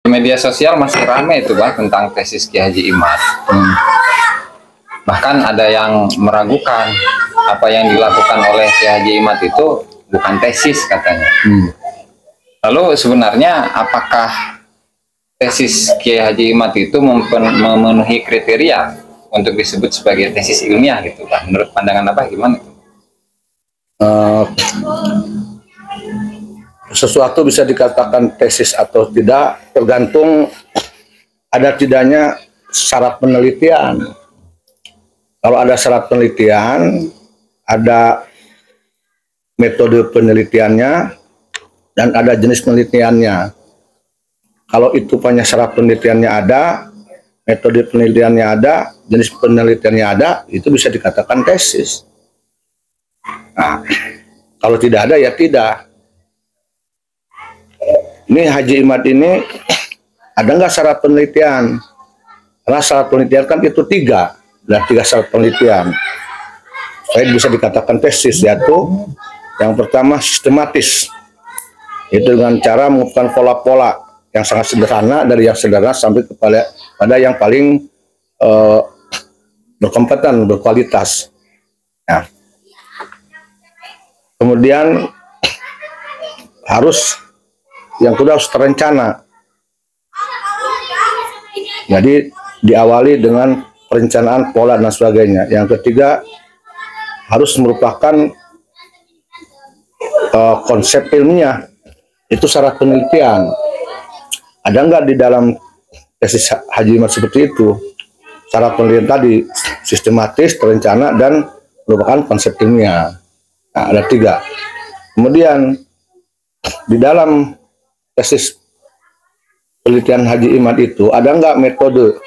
Di media sosial masih ramai itu Bang tentang tesis Kiai Haji Imad. Bahkan ada yang meragukan apa yang dilakukan oleh Kiai Haji Imad itu bukan tesis katanya. Lalu sebenarnya apakah tesis Kiai Haji Imad itu memenuhi kriteria untuk disebut sebagai tesis ilmiah gitu Pak? Menurut pandangan apa gimana? Sesuatu bisa dikatakan tesis atau tidak tergantung ada tidaknya syarat penelitian. Kalau ada syarat penelitian, ada metode penelitiannya, dan ada jenis penelitiannya. Kalau itu punya syarat penelitiannya ada, metode penelitiannya ada, jenis penelitiannya ada, itu bisa dikatakan tesis. Nah, kalau tidak ada ya tidak. Ini Haji Imad ini ada nggak syarat penelitian? Karena syarat penelitian kan itu tiga syarat penelitian. Supaya bisa dikatakan tesis, yaitu yang pertama sistematis. Itu dengan cara mengumpulkan pola-pola yang sangat sederhana, dari yang sederhana sampai pada yang paling berkompeten, berkualitas. Nah, kemudian yang kedua harus terencana. Jadi diawali dengan perencanaan pola dan sebagainya. Yang ketiga harus merupakan konsep ilmiah. Itu syarat penelitian. Ada nggak di dalam tesis Haji Imad seperti itu? Syarat penelitian tadi sistematis, terencana, dan merupakan konsep ilmiah. Nah, ada tiga. Kemudian di dalam tesis penelitian Haji Imad itu ada nggak metode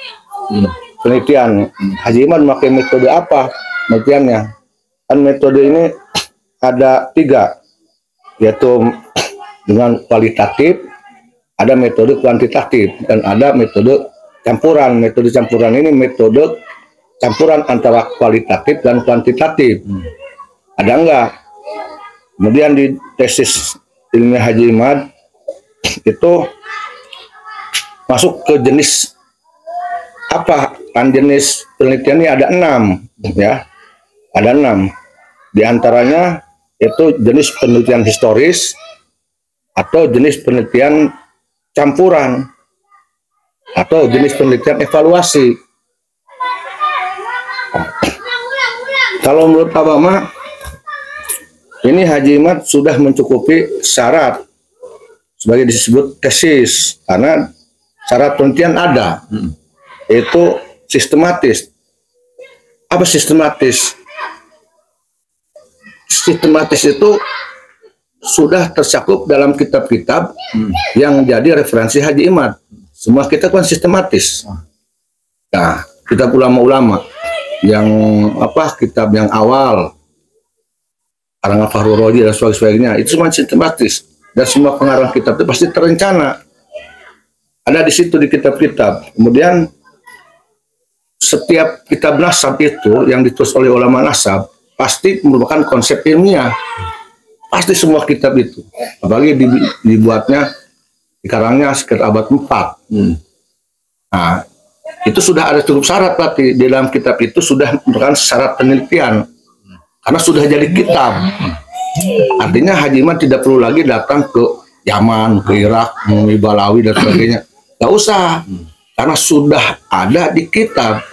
penelitian? Haji Imad memakai metode apa penelitiannya? Kan metode ini ada tiga, yaitu dengan kualitatif, ada metode kuantitatif, dan ada metode campuran. Metode campuran ini metode campuran antara kualitatif dan kuantitatif. Ada enggak? Kemudian di tesis ilmiah Haji Imad itu masuk ke jenis apa? Kan jenis penelitiannya ada 6 ya. Ada 6. Di antaranya itu jenis penelitian historis atau jenis penelitian campuran atau jenis penelitian evaluasi. Kalau menurut Pak Bama, ini Haji Imad sudah mencukupi syarat sebagai disebut tesis, karena syarat penelitian ada, yaitu sistematis. Apa sistematis? Sistematis itu sudah tercakup dalam kitab-kitab yang jadi referensi Haji Imad. Semua kitab kan sistematis. Nah, kitab ulama-ulama yang kitab yang awal, karangan Fahrul Razi dan sebagainya, itu semua sistematis. Dan semua pengarang kitab itu pasti terencana. Ada di situ di kitab-kitab. Kemudian setiap kitab nasab itu yang ditulis oleh ulama nasab pasti merupakan konsep ilmiah. Pasti semua kitab itu. Apalagi dibuatnya, dikarangnya sekitar abad 4. Nah, itu sudah ada cukup syarat berarti. Di dalam kitab itu sudah merupakan syarat penelitian. Karena sudah jadi kitab. Artinya Haji Imad tidak perlu lagi datang ke Yaman, ke Irak, menemui Balawi dan sebagainya. Gak usah. Karena sudah ada di kitab.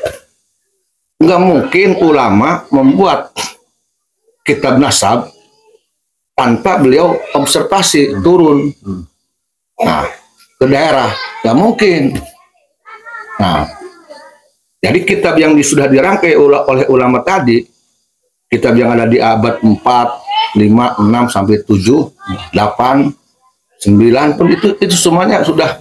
Nggak mungkin ulama membuat kitab nasab tanpa beliau observasi turun ke daerah. Nggak mungkin. Nah, jadi kitab yang sudah dirangkai oleh ulama tadi, kitab yang ada di abad 4, 5, 6, sampai 7, 8, 9 pun itu semuanya sudah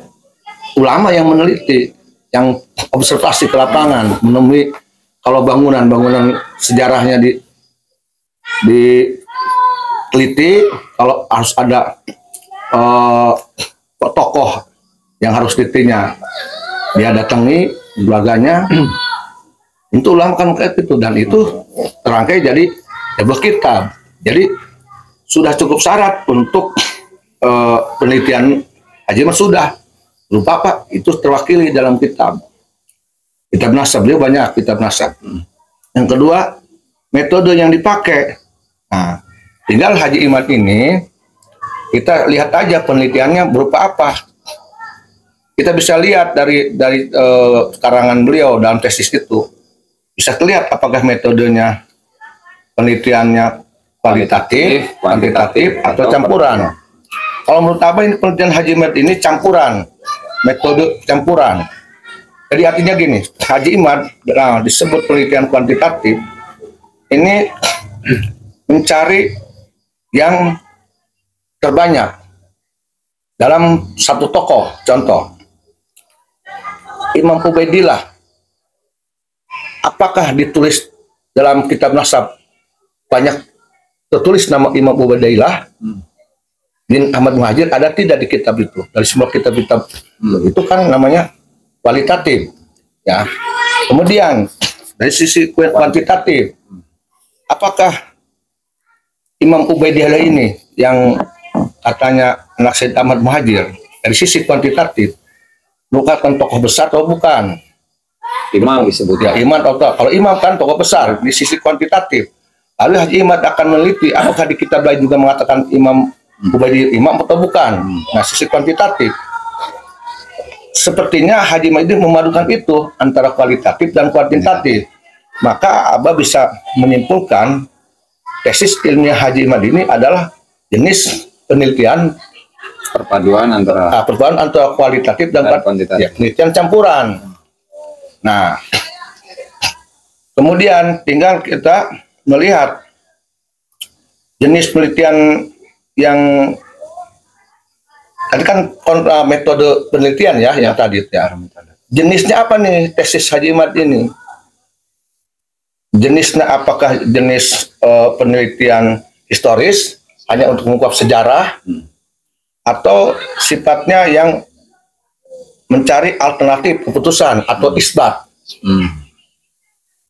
ulama yang meneliti, yang observasi ke lapangan, menemui kalau bangunan sejarahnya diteliti, kalau harus ada tokoh yang harus ditelitinya, dia datangi belaganya, itu ulama kan kayak gitu, dan itu terangkai jadi sebuah kitab. Jadi sudah cukup syarat untuk penelitian Haji Imad sudah. berupa apa? Itu terwakili dalam kitab nasab. Beliau banyak kitab nasab. Yang kedua, metode yang dipakai. Nah, tinggal Haji Imad ini kita lihat aja penelitiannya berupa apa. Kita bisa lihat dari karangan beliau dalam tesis itu, bisa terlihat apakah metodenya penelitiannya kualitatif, kuantitatif, atau campuran. Kalau menurut Abah ini penelitian Haji Imad ini campuran, metode campuran. Jadi artinya gini, Haji Imad disebut penelitian kuantitatif, ini mencari yang terbanyak dalam satu tokoh. Contoh, Imam Ubaidillah, apakah ditulis dalam kitab nasab banyak tertulis nama Imam Ubaidillah bin Ahmad Muhajir, ada tidak di kitab itu? Dari semua kitab-kitab itu kan namanya kualitatif, ya. Kemudian dari sisi kuantitatif, apakah Imam Ubaidillah ini yang katanya anak Said Ahmad Muhajir, dari sisi kuantitatif merupakan tokoh besar atau bukan? Imam disebut ya, imam atau kalau imam kan tokoh besar di sisi kuantitatif. Lalu Haji Imad akan meneliti apakah di kitab lain juga mengatakan Imam Ubaidillah imam atau bukan. Nah, sisi kuantitatif sepertinya Haji Imad ini memadukan itu antara kualitatif dan kuantitatif. Maka Abah bisa menyimpulkan tesis ilmiah Haji Imad ini adalah jenis penelitian perpaduan antara kualitatif dan kuantitatif, ya, penelitian campuran. Nah, kemudian tinggal kita melihat jenis penelitian yang tadi kan metode penelitian ya, yang tadi ya. Jenisnya apa nih tesis Haji Imad ini? Jenisnya apakah jenis penelitian historis hanya untuk mengungkap sejarah, atau sifatnya yang mencari alternatif keputusan atau isbat?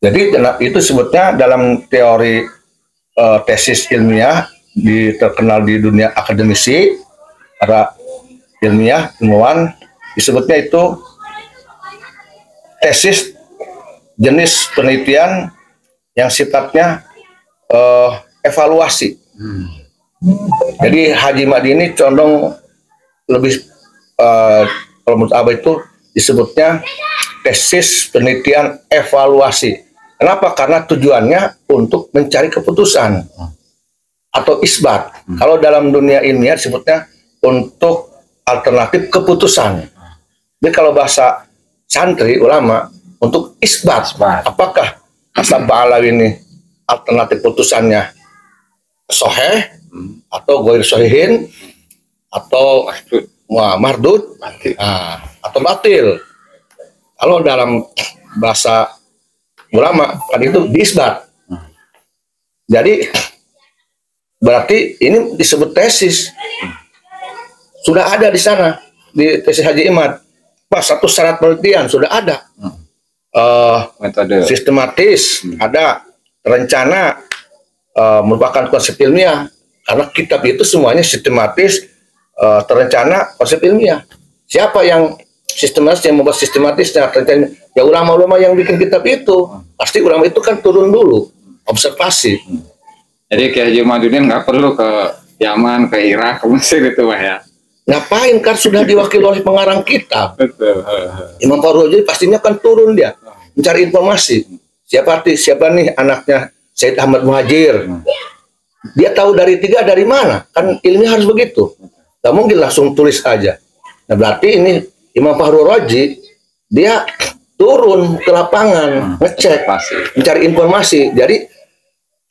Jadi itu sebutnya dalam teori tesis ilmiah terkenal di dunia akademisi, para ilmuwan disebutnya itu tesis jenis penelitian yang sifatnya evaluasi. Jadi Haji Imad ini condong lebih kalau menurut Abah itu disebutnya tesis penelitian evaluasi. Kenapa? Karena tujuannya untuk mencari keputusan atau isbat. Kalau dalam dunia ilmiah disebutnya untuk alternatif keputusan. Jadi kalau bahasa santri ulama untuk isbat. Apakah asal Ba'alawi ini alternatif putusannya soheh atau goir sohihin atau mardud atau batil? Kalau dalam bahasa ulama kan itu diisbat. Jadi berarti ini disebut tesis. Sudah ada di sana di tesis Haji Imad. Satu syarat penelitian sudah ada. Metode sistematis ada, terencana, merupakan konsep ilmiah. Karena kitab itu semuanya sistematis, terencana, konsep ilmiah. Siapa yang sistematis, yang membuat sistematisnya, terencana? Ya ulama-ulama yang bikin kitab itu. Pasti ulama itu kan turun dulu, observasi. Jadi Kiai Haji Imaduddin nggak perlu ke Yaman, ke Irak, ke Mesir itu, Pak ya? Ngapain, kan sudah diwakili oleh pengarang kitab. Betul. Imam Fahruji pastinya kan turun dia mencari informasi. Siapa nih anaknya Said Ahmad Muhajir? Dia tahu dari tiga dari mana? Kan ilmiah harus begitu. Gak mungkin langsung tulis aja. Nah berarti ini Imam Fahruji dia turun ke lapangan, ngecek, mencari informasi. Jadi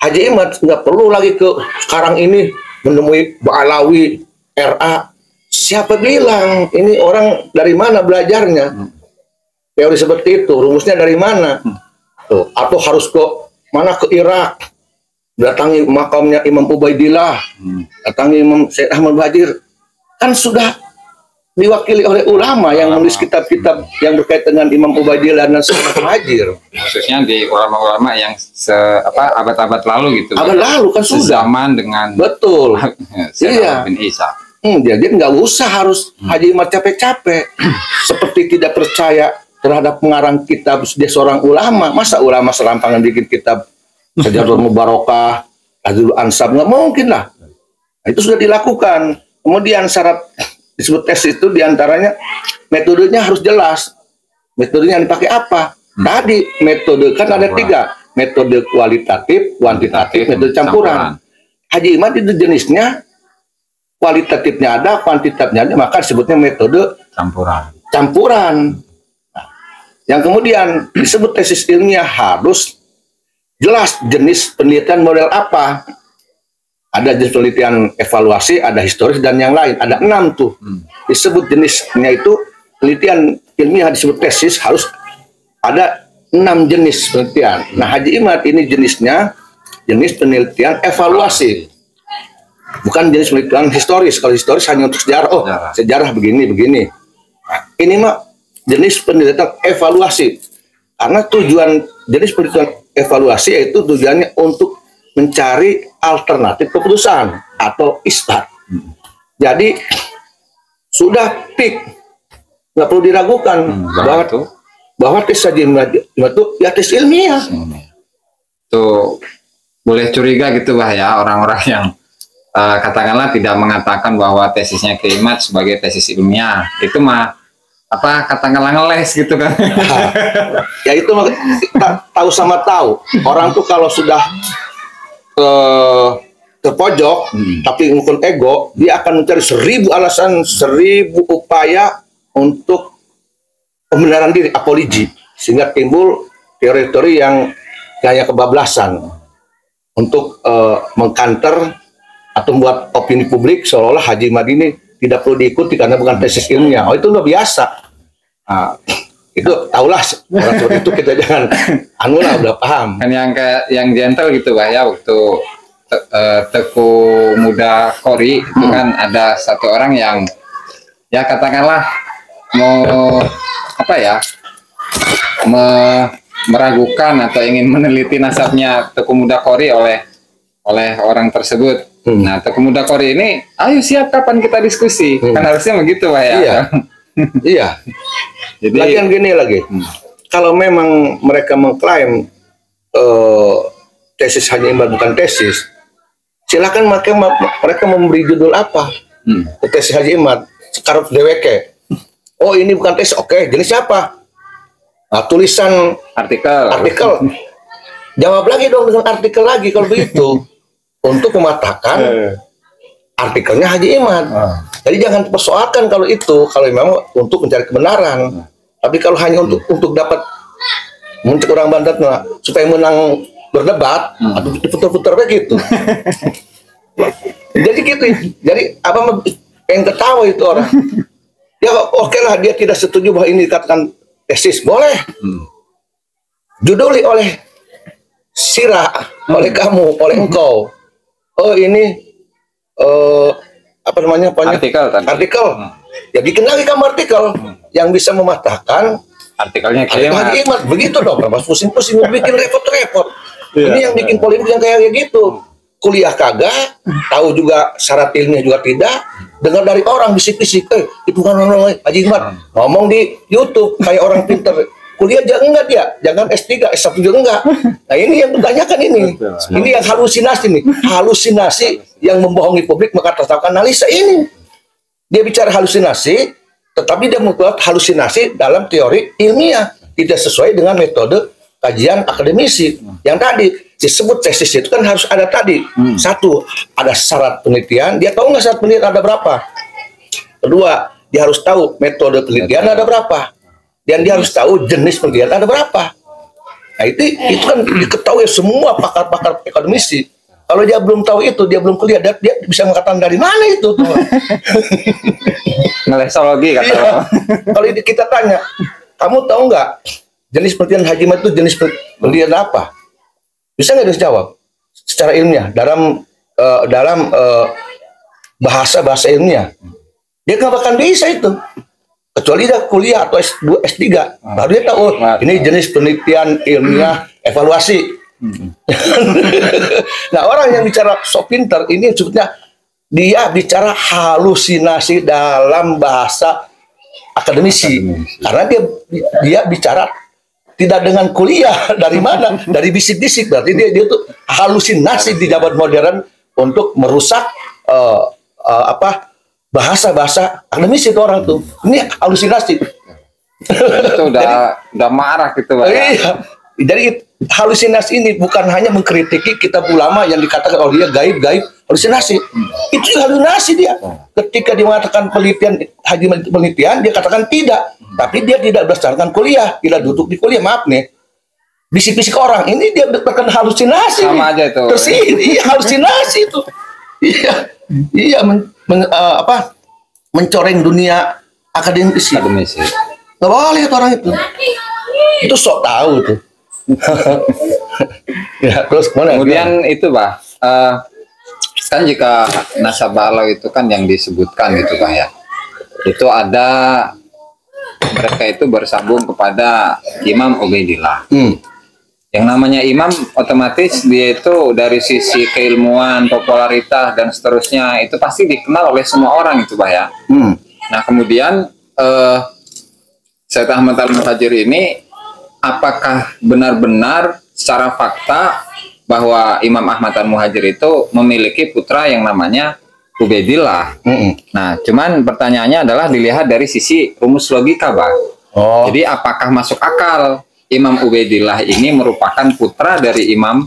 Haji Imad nggak perlu lagi ke sekarang ini menemui Ba'alawi, RA. Siapa bilang ini orang dari mana belajarnya? Teori seperti itu, rumusnya dari mana? Tuh, atau harus ke mana, ke Irak, datangi makamnya Imam Ubaidillah, datangi Imam Said Ahmad Muhajir. Kan sudah diwakili oleh ulama yang menulis kitab-kitab yang berkaitan dengan Imam Ubaidillah dan Said Ahmad Muhajir. Khususnya di ulama-ulama yang abad-abad lalu gitu. Abad lalu kan sudah. Zaman dengan betul. Said bin Isa. Jadi nggak usah harus Haji Imad capek-capek. Seperti tidak percaya terhadap pengarang kitab, dia seorang ulama. Masa ulama serampangan bikin kitab Sajarul Mubarakah, Azul Ansab, nggak mungkin lah. Nah, itu sudah dilakukan. Kemudian syarat disebut tesis itu diantaranya metodenya harus jelas. Metodenya yang dipakai apa? Tadi metode kan ada 3, metode kualitatif, kuantitatif, metode campuran. Haji Imad itu jenisnya kualitatifnya ada, kuantitatifnya ada, maka disebutnya metode campuran. Nah, yang kemudian disebut tesis ilmiah harus jelas jenis penelitian model apa. Ada jenis penelitian evaluasi, ada historis, dan yang lain. Ada 6 tuh. Disebut jenisnya itu penelitian ilmiah disebut tesis harus ada 6 jenis penelitian. Nah, Haji Imad ini jenisnya jenis penelitian evaluasi. Bukan jenis penelitian historis. Kalau historis hanya untuk sejarah. Oh, sejarah begini. Nah, ini mah jenis penelitian evaluasi. Karena tujuan jenis penelitian evaluasi yaitu tujuannya untuk mencari alternatif keputusan atau isbat. Jadi sudah pik, nggak perlu diragukan bahwa tes Haji Imad itu ya tes ilmiah. Tuh boleh curiga gitu bah ya orang-orang yang katakanlah tidak mengatakan bahwa tesisnya Kiai Imad sebagai tesis ilmiah, itu mah apa katakanlah ngeles gitu kan. Ya itu mah tahu sama tahu. Orang tuh kalau sudah terpojok tapi ngukur ego, dia akan mencari 1000 alasan, 1000 upaya untuk pembenaran diri, apologi, sehingga timbul teori-teori yang kayak kebablasan untuk mengkanter atau membuat opini publik seolah-olah Haji Imad ini tidak perlu diikuti karena bukan tesis ilmiah. Oh, itu udah biasa. Nah, itu tahulah orang seperti itu, kita jangan udah paham. Kan yang gentle gitu bah ya, waktu Teku Muda Kori itu kan ada satu orang yang ya katakanlah mau apa ya meragukan atau ingin meneliti nasabnya Teku Muda Kori oleh orang tersebut. Nah, Teku Muda Kori ini, ayo siap kapan kita diskusi? Kan harusnya begitu bah ya. Iya. Iya. Jadi lagian gini lagi, kalau memang mereka mengklaim tesis Haji Imad bukan tesis, silakan mereka memberi judul apa ke tesis Haji Imad, sekarang DWK. Oh, ini bukan tesis, oke, jenis apa? Nah, tulisan artikel. Jawab lagi dong dengan artikel lagi kalau begitu, untuk mematahkan artikelnya Haji Imad. Jadi jangan persoalkan kalau itu, kalau memang untuk mencari kebenaran. Tapi kalau hanya untuk dapat muncul orang bantat supaya menang berdebat, atau putar-putar begitu. Jadi gitu. Jadi apa pengen ketawa itu orang. Ya oke lah, dia tidak setuju bahwa ini dikatakan tesis, boleh. Juduli oleh Sira, oleh kamu, oleh engkau. Oh ini apa namanya? Artikel. Ya bikin lagi kamu artikel yang bisa mematahkan artikelnya Haji Imad. Begitu dong, mas pusing-pusing bikin repot-repot. Ini yang bikin polemik yang kayak gitu. Kuliah kagak, tahu juga syarat ilmiah juga tidak. Dengar dari orang bisik-bisik, itu kan Haji Imad ngomong di YouTube kayak orang pinter. Kuliah jangan jangan S3, S1 juga enggak. Nah, ini yang ditanyakan ini. Ini yang halusinasi nih. Halusinasi yang membohongi publik mengatasnamakan analisa ini. Dia bicara halusinasi, tetapi dia membuat halusinasi dalam teori ilmiah, tidak sesuai dengan metode kajian akademisi. Yang tadi disebut tesis itu kan harus ada tadi. Satu, ada syarat penelitian. Dia tahu nggak syarat penelitian ada berapa? Kedua, dia harus tahu metode penelitian ada berapa. Dan dia harus tahu jenis penelitian ada berapa. Nah, itu kan diketahui semua pakar-pakar akademisi. Kalau dia belum tahu itu, dia belum kuliah, dia bisa mengatakan dari mana itu. Ngelesologi kata. Iya. Kalau kita tanya, kamu tahu nggak jenis penelitian Haji Imad itu jenis penelitian apa? Bisa nggak dia jawab secara ilmiah dalam bahasa ilmiah? Dia nggak bakal bisa itu. Kecuali dia kuliah atau S2, S3, baru dia tahu ini jenis penelitian ilmiah evaluasi. Nah, orang yang bicara sok pinter ini sebetulnya dia bicara halusinasi dalam bahasa akademisi. Karena dia bicara tidak dengan kuliah. Dari mana? Dari bisik-bisik. Berarti dia tuh halusinasi di zaman modern untuk merusak bahasa-bahasa akademisi itu orang tuh. Ini halusinasi. Itu udah marah gitu, Pak. Iya. Jadi halusinasi ini bukan hanya mengkritiki kitab ulama yang dikatakan oleh dia gaib-gaib, halusinasi. Itu halusinasi dia. Ketika dia mengatakan penelitian, dia katakan tidak. Tapi dia tidak berdasarkan kuliah, tidak duduk di kuliah, maaf nih. Bisik-bisik orang, ini dia terkena halusinasi. Sama aja itu. Terus ini halusinasi itu. Iya, mencoreng dunia akademisi. Nggak boleh itu orang itu sok tahu tuh. Ya, terus kemudian itu, Pak, kan jika nasabah Allah itu kan yang disebutkan gitu, Pak, ya, itu ada mereka itu bersambung kepada Imam Ubaidillah. Yang namanya imam otomatis dia itu dari sisi keilmuan, popularitas dan seterusnya itu pasti dikenal oleh semua orang itu, Pak, ya. Nah, kemudian Syed Ahmad Al-Muhajir ini apakah benar-benar secara fakta bahwa Imam Ahmad Al-Muhajir itu memiliki putra yang namanya Ubaidillah? Nah, cuman pertanyaannya adalah dilihat dari sisi rumus logika, Pak. Jadi apakah masuk akal Imam Ubaidillah ini merupakan putra dari Imam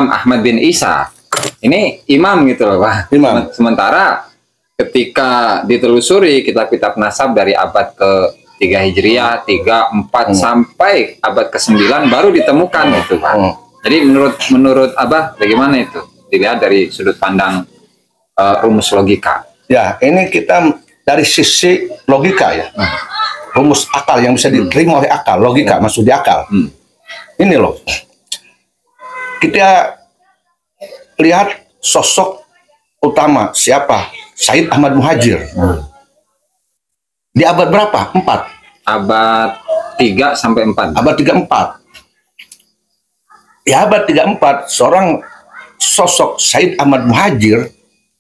Ahmad bin Isa? Ini imam gitu loh, Pak. Sementara ketika ditelusuri kitab-kitab nasab dari abad ke-3 Hijriah, 3, 4 sampai abad ke-9 baru ditemukan gitu, Pak. Jadi menurut Abah bagaimana itu? Dilihat dari sudut pandang rumus logika. Ya, ini kita dari sisi logika ya. Rumus akal yang bisa diterima oleh akal, logika maksud di akal. Ini loh. Kita lihat sosok utama siapa? Syed Ahmad Muhajir. Di abad berapa? 4. Abad 3 sampai 4. Abad 3-4. Di abad 3-4 seorang sosok Syed Ahmad Muhajir,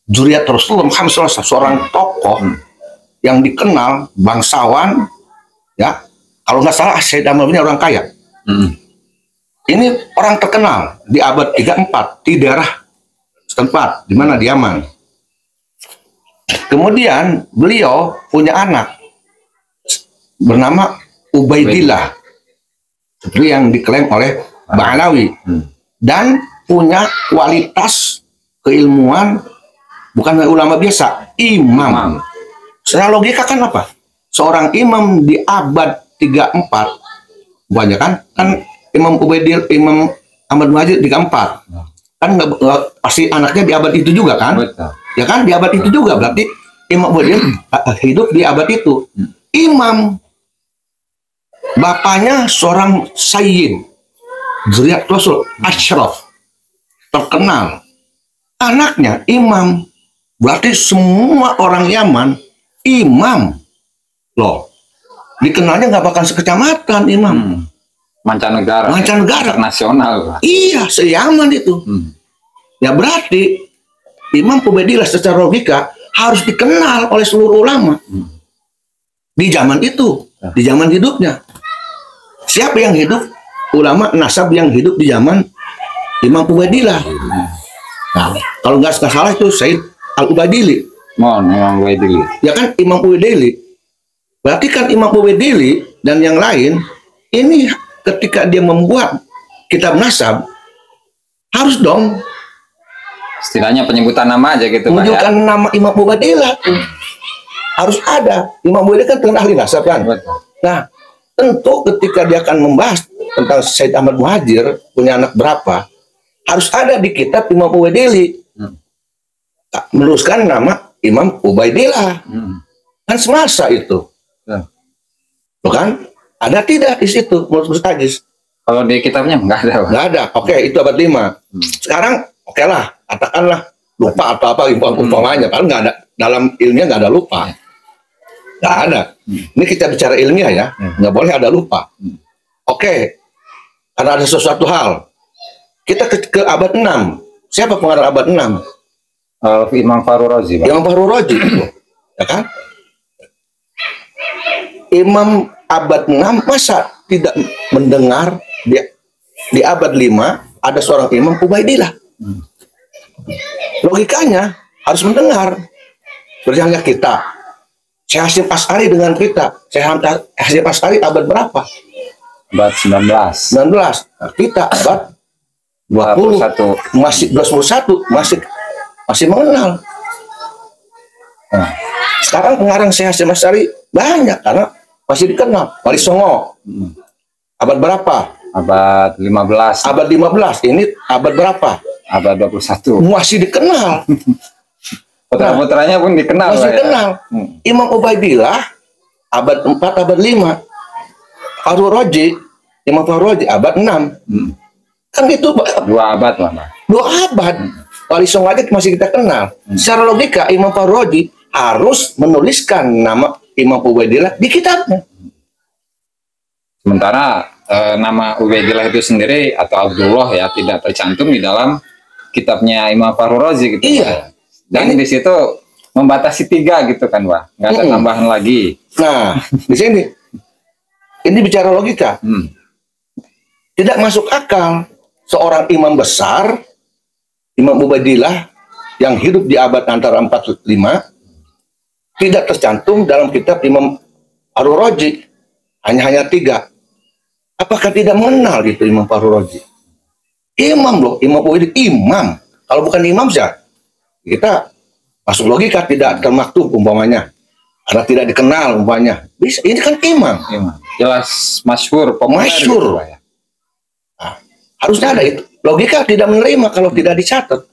Zuriat Rasulullah Muhammad SAW, seorang tokoh yang dikenal, bangsawan, ya. Kalau nggak salah Syed Ahmad ini orang kaya. Ini orang terkenal di abad 3-4 di daerah setempat, di mana di Yaman. Kemudian beliau punya anak bernama Ubaidillah, seperti yang diklaim oleh Ba'alawi, dan punya kualitas keilmuan bukan ulama biasa, imam. Secara logika kan apa? Seorang imam di abad 3-4 banyak kan Imam Ubaidillah, Imam Ahmad Muhajir 3-4 kan nggak pasti anaknya di abad itu juga kan? Betul. Ya kan di abad itu juga, berarti Imam Ubaidillah hidup di abad itu. Imam bapaknya seorang sayyid, Zuriat Rasul, Ashraf, terkenal. Anaknya imam, berarti semua orang Yaman imam loh. Dikenalnya nggak bakal sekecamatan imam. Mancanegara, internasional. Iya, se-Yaman itu. Ya berarti Imam Ubaidillah secara logika harus dikenal oleh seluruh ulama di zaman itu, di zaman hidupnya. Siapa yang hidup? Ulama nasab yang hidup di zaman Imam Ubaidillah. Nah, kalau nggak salah itu Syed Al-Ubaidili. Imam Ubaidili. Ya kan Imam Ubaidili. Berarti kan Imam Ubaidili dan yang lain ini ketika dia membuat kitab nasab harus dong istilahnya penyebutan nama aja gitu, menunjukkan Pak, ya? Nama Imam Ubaidillah harus ada. Imam Ubaidillah kan ahli nasab kan. Nah, tentu ketika dia akan membahas tentang Syed Ahmad Muhajir punya anak berapa, harus ada di kitab Imam Ubaidillah menuliskan nama Imam Ubaidillah. Kan semasa itu. Bukan? Ada tidak di situ menurut Mustajis? Kalau di kitabnya nggak ada, Pak. Nggak ada. Oke, itu abad 5. Sekarang oke lah, katakanlah lupa atau apa umpamanya, kan nggak ada dalam ilmiah, nggak ada lupa. Nggak ada. Ini kita bicara ilmiah ya, nggak boleh ada lupa. Oke, karena ada sesuatu hal. Kita ke abad 6. Siapa pengarang abad 6? Imam Fahru Razi, Pak. Imam Fahru Razi itu, ya kan? Imam abad 6 masa tidak mendengar di abad 5 ada seorang Imam Ubaidillah. Logikanya harus mendengar. Seperti halnya kita, Syekh Hasyim Asy'ari dengan kita. Syekh Hasyim Asy'ari abad berapa? Abad 19. 19. Nah, kita abad 20. Masih 21, masih mengenal. Nah, sekarang pengarang Syekh Hasyim Asy'ari banyak karena masih dikenal. Wali Songo. Abad berapa? Abad 15. Abad 15. Ini abad berapa? Abad 21. Masih dikenal. Putra-putranya pun dikenal. Masih ya. dikenal. Imam Ubaidillah abad 4, abad 5. Fahru Razi, Imam Fahru Razi abad 6. Kan itu 2 abad, Pak. 2 abad. Wali Songo aja masih kita kenal. Secara logika Imam Fahru Razi harus menuliskan nama Imam Ubaidillah di kitabnya. Sementara nama Ubaidillah itu sendiri atau Abdullah ya tidak tercantum di dalam kitabnya Imam Fahru Razi gitu. Iya. Pak. Dan di situ membatasi 3 gitu kan, Pak. Nggak ada tambahan lagi. Nah, di sini ini bicara logika. Tidak masuk akal seorang imam besar, Imam Ubaidillah yang hidup di abad antara 4 dan 5 tidak tercantum dalam kitab Imam Fahru Razi. Hanya 3. Apakah tidak mengenal gitu Imam Fahru Razi? Imam loh, Imam Ubaidillah imam. Kalau bukan imam siapa? Kita masuk logika tidak termaktub umpamanya. Karena tidak dikenal umpamanya. Bisa, ini kan imam. Jelas masyhur, populer. Masyhur. Gitu, ya. Nah, harusnya ada itu. Logika tidak menerima kalau tidak dicatat.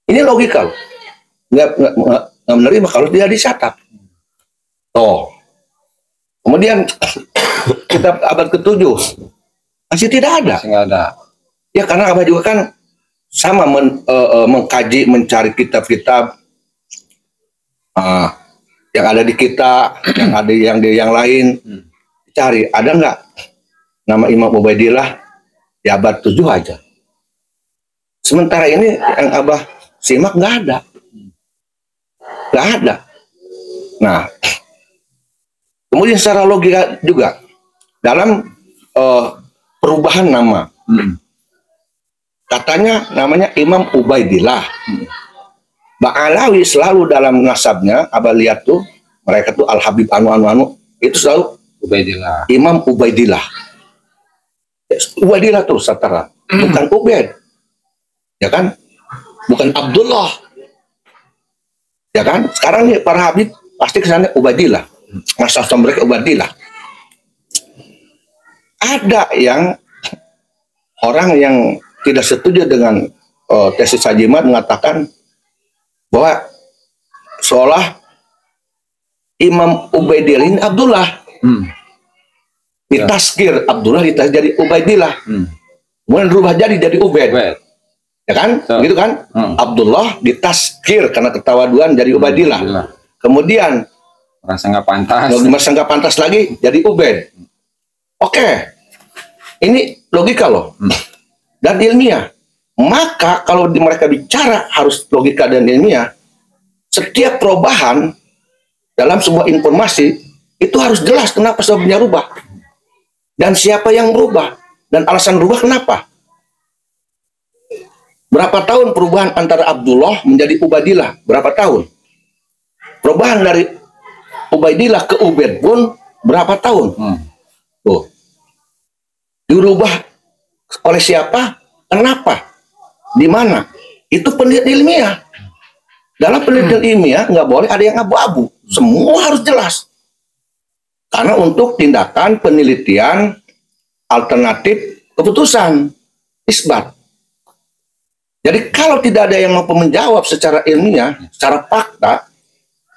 Ini logika loh. Nggak menerima kalau tidak dicatat. Oh. Kemudian kitab abad ke-7 masih tidak ada. Masih nggak ada. Ya karena abad juga kan sama mengkaji, mencari kitab-kitab yang ada di kita, yang ada yang lain, cari ada nggak nama Imam Ubaidillah di abad 7 aja. Sementara ini yang Abah simak nggak ada. Nah, kemudian secara logika juga dalam perubahan nama. Katanya namanya Imam Ubaidillah. Ba'alawi selalu dalam nasabnya, Abah lihat tuh, mereka tuh Al-Habib anu, itu selalu Ubaidillah. Imam Ubaidillah. Ubaidillah tuh satara, bukan Ubaid. Ya kan? Bukan Abdullah. Ya kan? Sekarang nih para Habib pasti kesannya Ubaidillah. Masa mereka Ubaidillah. Ada yang orang yang tidak setuju dengan tesis Haji Imad mengatakan bahwa seolah Imam Ubaidillah ini Abdullah. Ditaskir Abdullah jadi Ubaidillah. Kemudian berubah jadi Ubaid. Ya kan? Begitu kan? Abdullah ditaskir karena ketawaduan jadi Ubaidillah. Kemudian merasa nggak pantas lagi jadi Ubaid. Oke. Ini logika loh. Dan ilmiah. Maka kalau mereka bicara harus logika dan ilmiah, setiap perubahan dalam sebuah informasi itu harus jelas kenapa sebabnya rubah dan siapa yang berubah dan alasan berubah kenapa. Berapa tahun perubahan antara Abdullah menjadi Ubaidillah? Berapa tahun? Perubahan dari Ubaidillah ke Ubaid pun berapa tahun? Tuh. Dirubah oleh siapa? Kenapa? Di mana? Itu penelitian ilmiah. Dalam penelitian ilmiah nggak boleh ada yang abu-abu. Semua harus jelas. Karena untuk tindakan penelitian alternatif keputusan isbat. Jadi kalau tidak ada yang mampu menjawab secara ilmiah, secara fakta,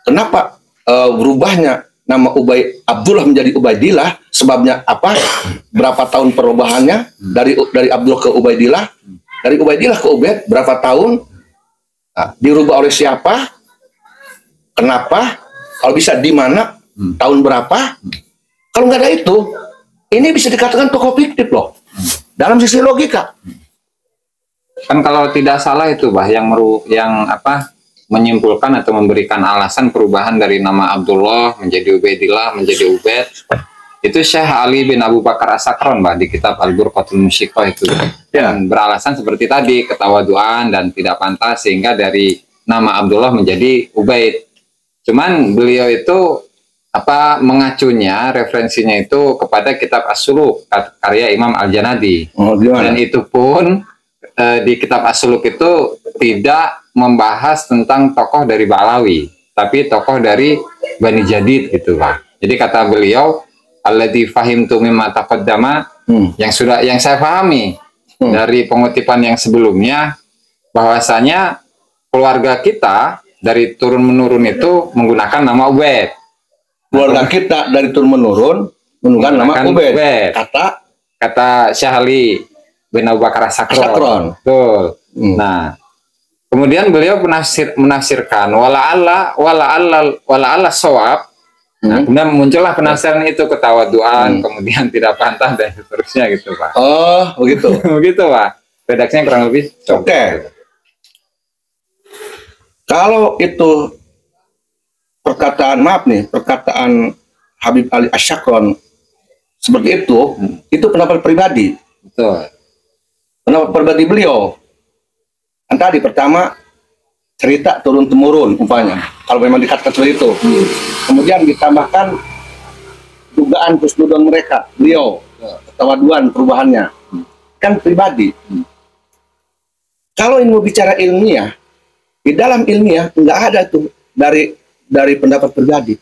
kenapa berubahnya nama Abdullah menjadi Ubaidillah, sebabnya apa? Berapa tahun perubahannya dari Abdullah ke Ubaidillah? Dari Ubaidillah ke Ubaid berapa tahun? Nah, dirubah oleh siapa? Kenapa? Kalau bisa di mana? Tahun berapa? Kalau nggak ada itu, ini bisa dikatakan tokoh fiktif loh. Dalam sisi logika. Kan kalau tidak salah itu bah yang menyimpulkan atau memberikan alasan perubahan dari nama Abdullah menjadi Ubaidillah menjadi Ubaid itu Syekh Ali bin Abu Bakar As-Sakron bah di kitab Al-Burqatul Musyiqah itu. Dan beralasan seperti tadi ketawaduan dan tidak pantas sehingga dari nama Abdullah menjadi Ubaid. Cuman beliau itu mengacunya referensinya itu kepada kitab As-Suluk karya Imam Al-Janadi. Dan itu pun di kitab As-Suluk itu tidak membahas tentang tokoh dari Ba'lawi, tapi tokoh dari Bani Jadid gitu Pak. Jadi kata beliau, alladzi fahimtu mimma taqaddama, yang saya pahami dari pengutipan yang sebelumnya, bahwasanya keluarga kita dari turun menurun itu menggunakan nama Ubaid. Keluarga kita dari turun menurun menggunakan nama Ubaid. Kata Syekh Ali bin Abu Bakar As-Sakron. Betul. Nah, kemudian beliau menafsirkan wala shawab. Nah, kemudian muncullah penafsiran itu ketawaduan, kemudian tidak pantas dan seterusnya gitu Pak. Oh, begitu. Begitu Pak. Redaksinya kurang lebih. Oke. Kalau itu perkataan Habib Ali As-Sakron seperti itu pendapat pribadi. Betul. Pendapat pribadi beliau. Kan tadi pertama cerita turun temurun umpamanya kalau memang dikatakan seperti itu. Kemudian ditambahkan dugaan husnudon mereka, beliau ketawaduan perubahannya kan pribadi. Kalau ini mau bicara ilmiah, di dalam ilmiah nggak ada tuh dari pendapat pribadi.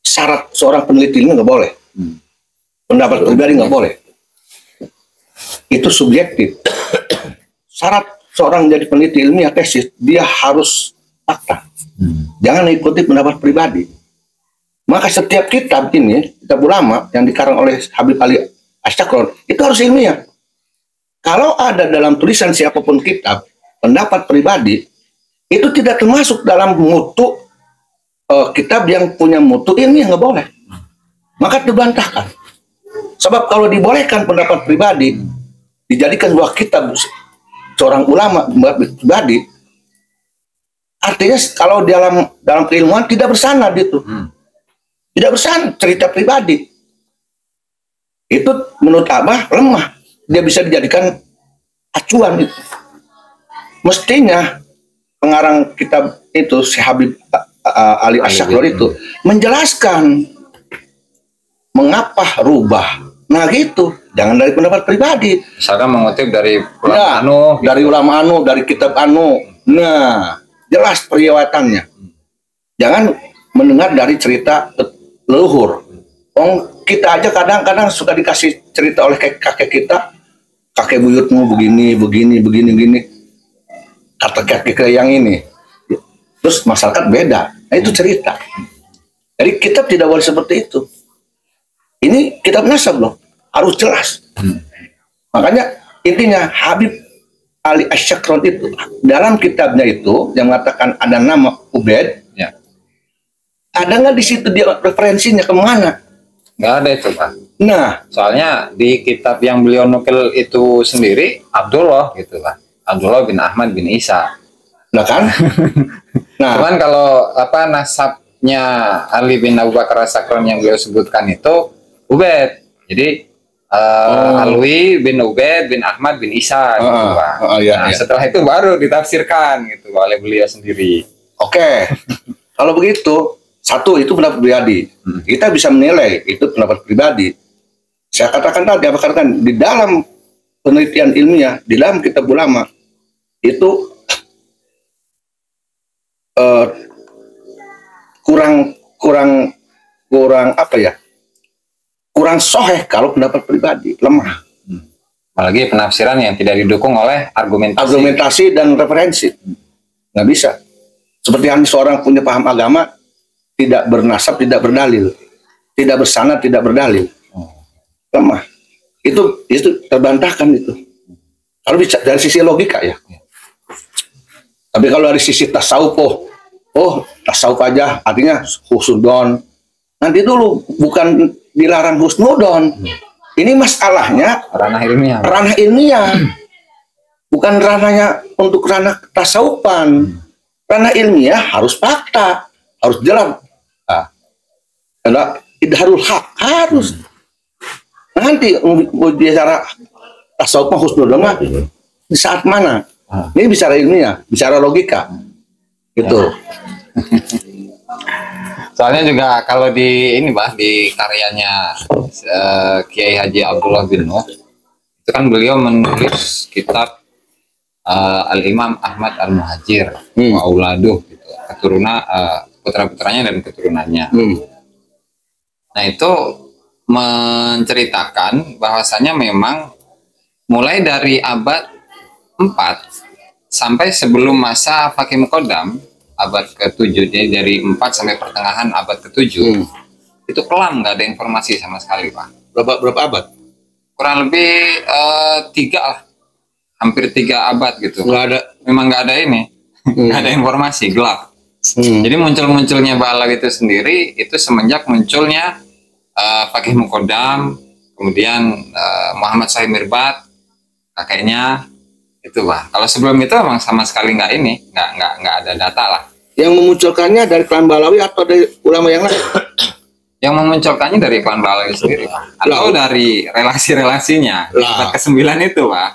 Syarat seorang peneliti ini nggak boleh, pendapat pribadi nggak boleh, itu subjektif. Syarat seorang jadi peneliti ilmiah tesis, dia harus fakta. Jangan ikuti pendapat pribadi. Maka setiap kitab ini, kitab ulama yang dikarang oleh Habib Ali As-Sakron, itu harus ilmiah. Kalau ada dalam tulisan siapapun kitab, pendapat pribadi, itu tidak termasuk dalam mutu kitab yang punya mutu ilmiah, nggak boleh. Maka dibantahkan. Sebab kalau dibolehkan pendapat pribadi, dijadikan sebuah kitab seorang ulama pribadi, artinya kalau dalam keilmuan tidak bersanad itu, tidak bersanad cerita pribadi. Itu menurut Abah lemah, dia bisa dijadikan acuan itu. Mestinya pengarang kitab itu si Habib Ali As-Sakron itu menjelaskan mengapa rubah. Nah gitu, jangan dari pendapat pribadi. Misalkan mengutip dari ulama dari ulama dari kitab Nah, jelas periwayatannya. Jangan mendengar dari cerita leluhur. Kita aja kadang-kadang suka dikasih cerita oleh kakek kita, kakek buyutmu begini. Kata kakek yang ini. Terus masyarakat beda. Nah, itu cerita. Jadi kitab tidak boleh seperti itu. Ini kitab nasab loh, harus jelas. Makanya intinya Habib Ali As-Sakron itu dalam kitabnya itu yang mengatakan ada nama Ubaid, ya. Ada nggak di situ dia referensinya kemana? Nggak ada itu Pak. Nah, soalnya di kitab yang beliau nukil itu sendiri Abdullah gitu Pak. Abdullah bin Ahmad bin Isa. Nah kan? Nah, cuman kalau nasabnya Ali bin Abu Bakar As-Sakron yang beliau sebutkan itu Ubaid. Jadi Alwi bin Ubaid bin Ahmad bin Isa gitu, Pak. Nah, setelah itu baru ditafsirkan gitu oleh beliau sendiri. Oke. Kalau begitu, satu itu pendapat pribadi. Kita bisa menilai itu pendapat pribadi. Saya katakan tadi, di dalam penelitian ilmiah, di dalam kitab ulama itu kurang apa ya? Kurang soheh kalau pendapat pribadi, lemah. Apalagi penafsiran yang tidak didukung oleh argumentasi dan referensi. Nggak bisa. Seperti yang seorang punya paham agama, tidak bernasab, tidak berdalil. Tidak bersanad, tidak berdalil. Lemah. Itu terbantahkan itu. Kalau dari sisi logika ya. Tapi kalau dari sisi tasawuf, tasawuf aja, artinya husnudon. Nanti dulu, bukan dilarang husnudon. Ini masalahnya ranah ilmiah. Ranah ilmiah. bukan ranahnya untuk ranah tasawufan. Ranah ilmiah harus fakta, harus jelas. Karena idharul haq harus. Nanti bicara tasawuf husnul mah di saat mana? Ini bicara ilmiah, bicara logika. Gitu. Soalnya juga kalau di ini bah di karyanya Kiai Haji Abdullah bin Nuh itu kan beliau menulis kitab Al-Imam Ahmad Al-Muhajir wa Auladuh gitu. Keturunan putra-putranya dan keturunannya. Nah, itu menceritakan bahwasanya memang mulai dari abad 4 sampai sebelum masa Fakih Muqaddam abad ke-7, jadi dari 4 sampai pertengahan abad ke-7 itu kelam, nggak ada informasi sama sekali, Pak. Berapa abad? Kurang lebih 3 lah, hampir 3 abad gitu. Nggak ada. Memang nggak ada ini, nggak ada informasi, gelap. Jadi muncul-munculnya Ba'alawi itu sendiri itu semenjak munculnya Fakih Muqaddam, kemudian Muhammad Sahih Mirbat, kakeknya itu, Pak. Kalau sebelum itu emang sama sekali nggak ada data lah. Yang memunculkannya dari klan Ba'alawi atau dari ulama yang lain? Yang memunculkannya dari klan Ba'alawi sendiri, Pak. Atau dari relasi-relasinya. Abad ke-9 itu, Pak.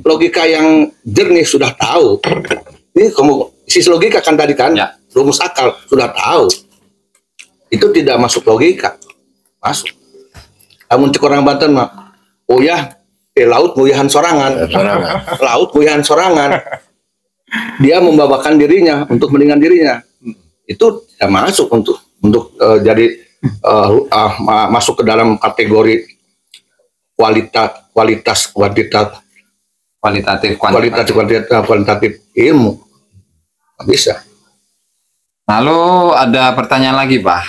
Logika yang jernih sudah tahu. Ini sisi logika kan tadi kan, ya. Rumus akal sudah tahu. Itu tidak masuk logika. Masuk. Namun cek orang Banten mah, oh ya, laut nguyahan sorangan. Laut nguyahan sorangan. Dia membawakan dirinya untuk mendingan dirinya. Itu tidak masuk untuk jadi masuk ke dalam kategori kualitatif ilmu. Nggak bisa. Lalu ada pertanyaan lagi, Pak.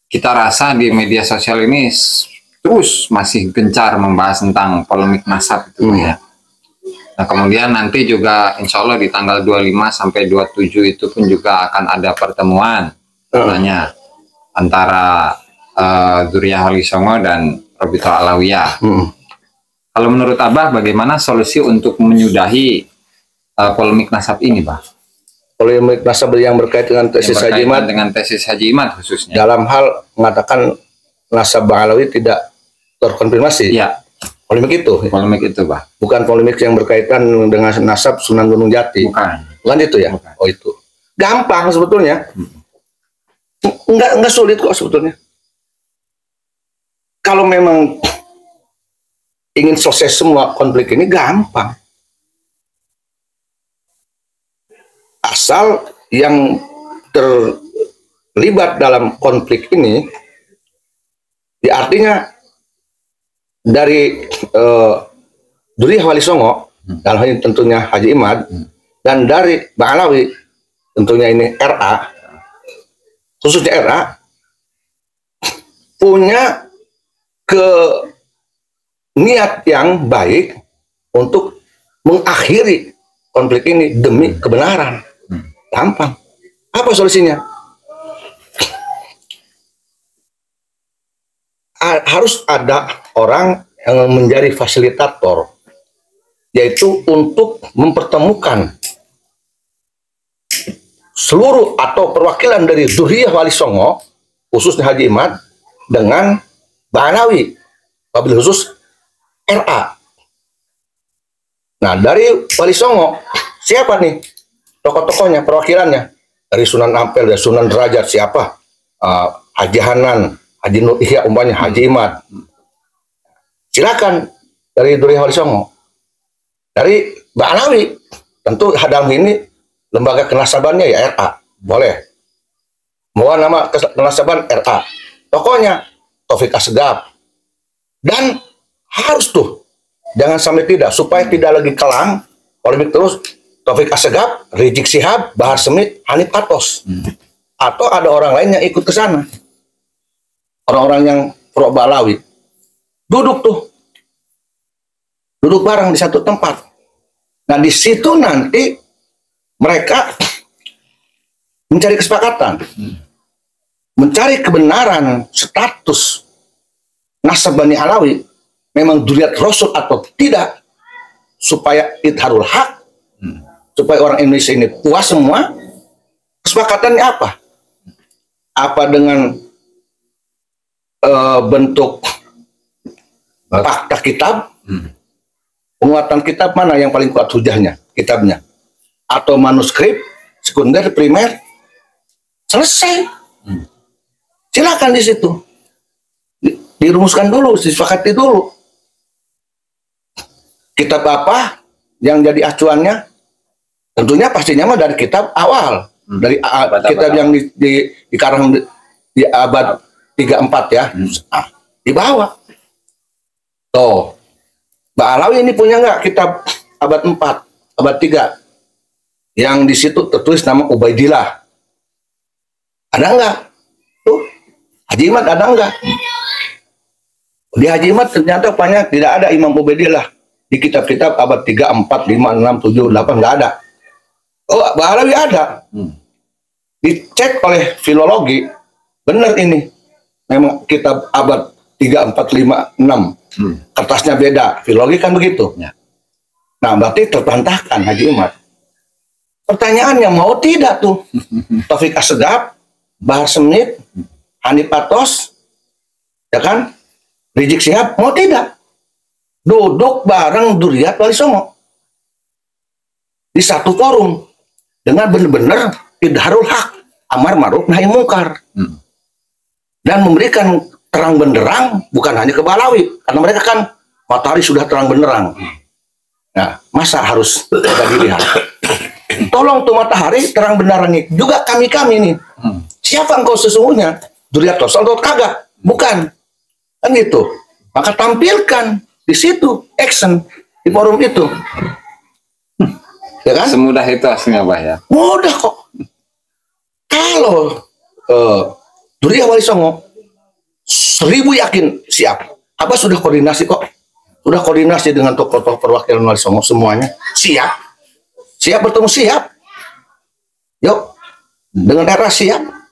Kita rasa di media sosial ini terus masih gencar membahas tentang polemik nasab itu, ya. Nah, kemudian nanti juga insya Allah di tanggal 25 sampai 27 itu pun juga akan ada pertemuan antara Dzurriyyah Wali Songo dan Rabithah Alawiyah. Kalau menurut Abah, bagaimana solusi untuk menyudahi polemik nasab ini, Pak? Polemik nasab yang berkaitan dengan tesis Haji Imad, dengan tesis Haji Imad khususnya. Dalam hal mengatakan nasab Ba'alawi tidak terkonfirmasi. Iya. Polemik itu. Polemik itu, Pak. Bukan polemik yang berkaitan dengan nasab Sunan Gunung Jati. Bukan itu ya? Bukan. Oh, itu. Gampang sebetulnya. Enggak sulit kok sebetulnya. Kalau memang ingin selesai semua konflik ini gampang. Asal yang terlibat dalam konflik ini, ya artinya dari Dzurriyyah Wali Songo, dalam hal ini tentunya Haji Imad, dan dari Ba'alawi, tentunya ini RA, khususnya RA, punya niat yang baik untuk mengakhiri konflik ini demi kebenaran. Gampang. Apa solusinya? Harus ada orang yang menjadi fasilitator, yaitu untuk mempertemukan seluruh atau perwakilan dari Dzurriyyah Wali Songo, khususnya Haji Imad, dengan Ba'alawi, wabil khusus RA. Nah, dari Wali Songo, siapa nih tokoh-tokohnya, perwakilannya? Dari Sunan Ampel, dari Sunan Derajat, siapa? Haji Hanan, Haji Nur Ihya, umpamanya Haji Imad. Silakan dari Dzurriyyah Wali Songo. Dari Ba'alawi, tentu dalam ini lembaga kenasabannya ya RA, boleh. Mau nama kenasaban RA. Tokohnya Taufik Assegaf. Dan harus tuh, jangan sampai tidak, supaya tidak lagi kelang polemik terus. Taufik Assegaf, Rizik Syihab, Bahar Smith, Hanif Atos. Atau ada orang lain yang ikut ke sana. Orang-orang yang pro Ba'alawi. Duduk tuh. Duduk bareng di satu tempat. Nah, di situ nanti mereka mencari kesepakatan. Mencari kebenaran status nasab Bani Alawi memang dzurriyyah Rasul atau tidak. supaya idharul haq, supaya orang Indonesia ini puas semua. Kesepakatannya apa? Apa dengan bentuk fakta kitab, penguatan kitab mana yang paling kuat hujahnya, kitabnya, atau manuskrip, sekunder, primer, selesai. Silakan di situ dirumuskan dulu, disepakati dulu. Kitab apa yang jadi acuannya? Tentunya pastinya mah dari kitab awal, dari kitab yang dikarang di abad 34 ya, dibawa. Tuh, Mbak Alawi ini punya nggak kitab abad 4, abad 3, yang di situ tertulis nama Ubaidillah? Ada nggak? Tuh, Haji Imad ada nggak? Di Haji Imad ternyata banyak tidak ada Imam Ubaidillah. Di kitab-kitab abad 3, 4, 5, 6, 7, 8 nggak ada. Oh, Mbak Alawi ada. Dicek oleh filologi, benar ini. Memang kitab abad 3, 4, 5, 6. Kertasnya beda, filologi kan begitu. Ya. Nah, berarti terbantahkan Haji Imad. Pertanyaannya, mau tidak tuh Taufik Assegaf, Bahar Smith, Hanif Patos, ya kan, Rizik Syihab, mau tidak duduk bareng Duriyat Wali Songo di satu forum dengan benar-benar idharul haq, amar ma'ruf nahi mungkar, dan memberikan terang benderang bukan hanya ke Balawi, karena mereka kan matahari sudah terang benderang. Nah, masa harus kita dilihat? Tolong tuh matahari terang benderang juga kami nih. Siapa engkau sesungguhnya? Duriyat Tosal atau kagak? Bukan, kan gitu. Maka tampilkan di situ action di forum itu. Ya kan? Semudah itu aslinya, Pak ya. Mudah kok. Kalau Duriyat Wali Songo 1000 yakin siap. Abah sudah koordinasi kok. Sudah koordinasi dengan tokoh-tokoh perwakilan Wali Songo semuanya. Siap. Siap bertemu siap. Yuk. Dengan RA siap.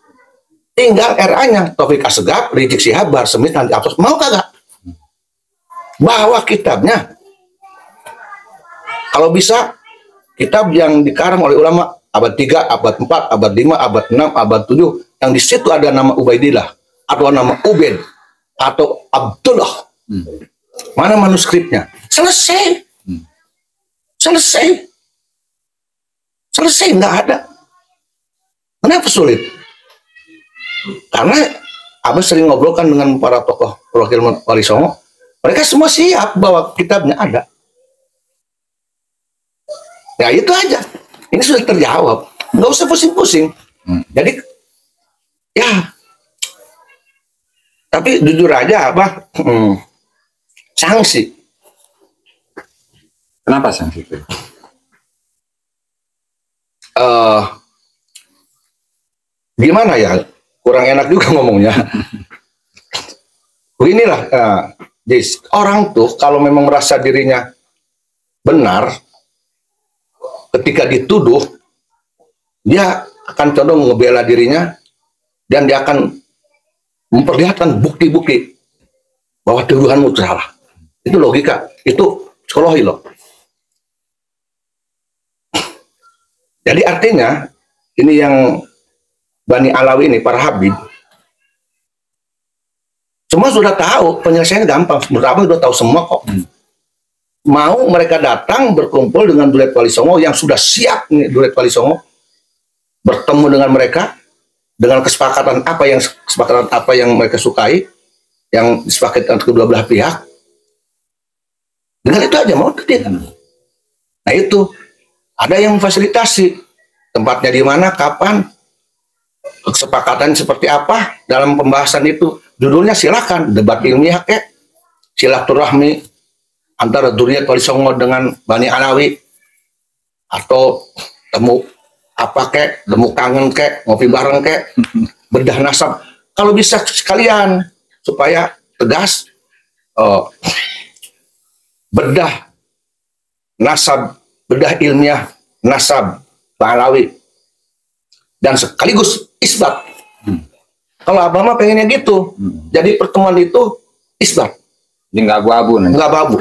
Tinggal RA-nya Taufik Assegaf, Rizik Syihab, Bahar Smith, nanti Aptos. Mau kagak? Bawa kitabnya. Kalau bisa kitab yang dikarang oleh ulama abad 3, abad 4, abad 5, abad 6, abad 7 yang di situ ada nama Ubaidillah atau nama Ubaid atau Abdullah. Mana manuskripnya? Selesai. Selesai. Selesai, nggak ada. Kenapa sulit? Karena Abah sering ngobrolkan dengan para tokoh perwakilan Wali Songo, mereka semua siap bahwa kitabnya ada. Ya itu aja. Ini sudah terjawab. Nggak usah pusing-pusing. Jadi, ya. Tapi jujur aja apa? Sanksi. Kenapa sanksi itu? Gimana ya? Kurang enak juga ngomongnya. Beginilah, orang tuh kalau memang merasa dirinya benar, ketika dituduh, dia akan condong ngebela dirinya dan dia akan memperlihatkan bukti-bukti bahwa tuduhanmu salah. Itu logika, itu psikologi loh. Jadi artinya ini yang Bani Alawi ini, para Habib, semua sudah tahu penyelesaiannya gampang. Menurut Abah sudah tahu semua kok. Mau mereka datang berkumpul dengan Duriyat Wali Songo yang sudah siap nih, Duriyat Wali Songo bertemu dengan mereka dengan kesepakatan apa yang mereka sukai, yang disepakati antara kedua belah pihak. Dengan itu aja mau tidak. Nah itu ada yang memfasilitasi tempatnya di mana, kapan, kesepakatan seperti apa dalam pembahasan itu. Judulnya silakan debat ilmiah kek, silaturahmi antara Duriyat Wali Songo dengan Bani Alawi, atau temu apa kek, temu kangen kek, ngopi bareng kek, bedah nasab. Kalau bisa sekalian supaya tegas, bedah nasab, bedah ilmiah nasab Bani Alawi, dan sekaligus isbat. Kalau Abah mah pengennya gitu. Jadi pertemuan itu isbat. Jadi nggak abu-abu. Nggak abu-abu.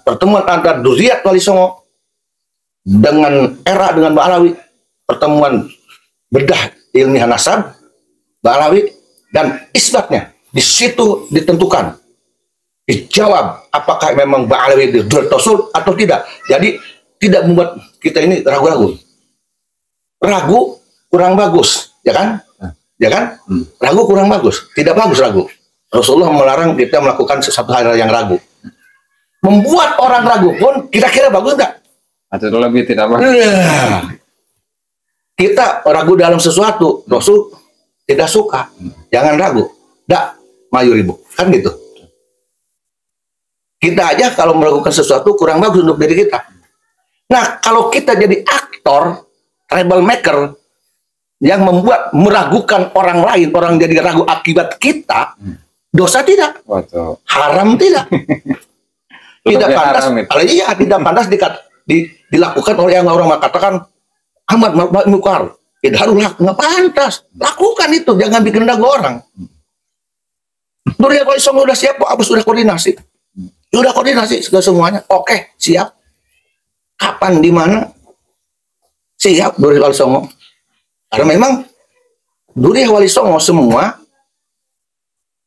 pertemuan antara Duriat Wali Songo dengan era dengan Mbak Alawi, pertemuan bedah ilmiah nasab Mbak Alawi dan isbatnya di situ ditentukan, dijawab apakah memang Mbak Alawi itu Duriat Tosul atau tidak. Jadi tidak membuat kita ini ragu-ragu. Ragu kurang bagus, ya kan? Ya kan? Ragu kurang bagus, tidak bagus ragu. Rasulullah melarang kita melakukan sesuatu hal yang ragu. Membuat orang ragu pun kira-kira bagus nggak? Atau lebih tidak bagus. Kita ragu dalam sesuatu, Rasul tidak suka. Jangan ragu. Dak, mayuribu. Kan gitu. Kita aja kalau melakukan sesuatu kurang bagus untuk diri kita. Nah, kalau kita jadi aktor, trouble maker, yang membuat meragukan orang lain, orang jadi ragu akibat kita, dosa tidak? Waduh. Haram tidak? Tidak pantas. Iya, tidak pantas dilakukan oleh yang orang mengatakan Ahmad Mukar. Tidak harus nggak pantas. Lakukan itu, jangan bikin ragu orang. Duriat Wali Songo udah siap, Pak Abus sudah koordinasi. Sudah koordinasi semuanya. Oke, siap. Kapan, di mana? Siap Duriat Wali Songo. Karena memang Duriat Wali Songo semua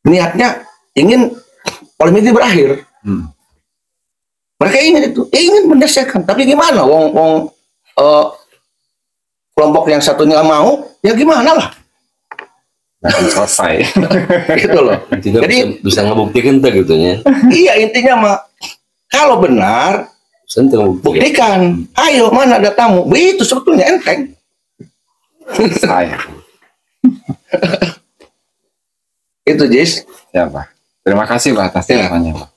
niatnya ingin polemik ini berakhir. Mereka ingin menyelesaikan, tapi gimana? Kelompok yang satunya mau, ya gimana lah? Selesai. Gitu loh. Jadi bisa ngebuktikan tuh gitu ya. Iya, intinya mah kalau benar buktikan. Ayo, mana ada tamu? Itu sebetulnya enteng. Saya. Itu Jis. Ya Pak. Terima kasih Pak atas jawabannya Pak.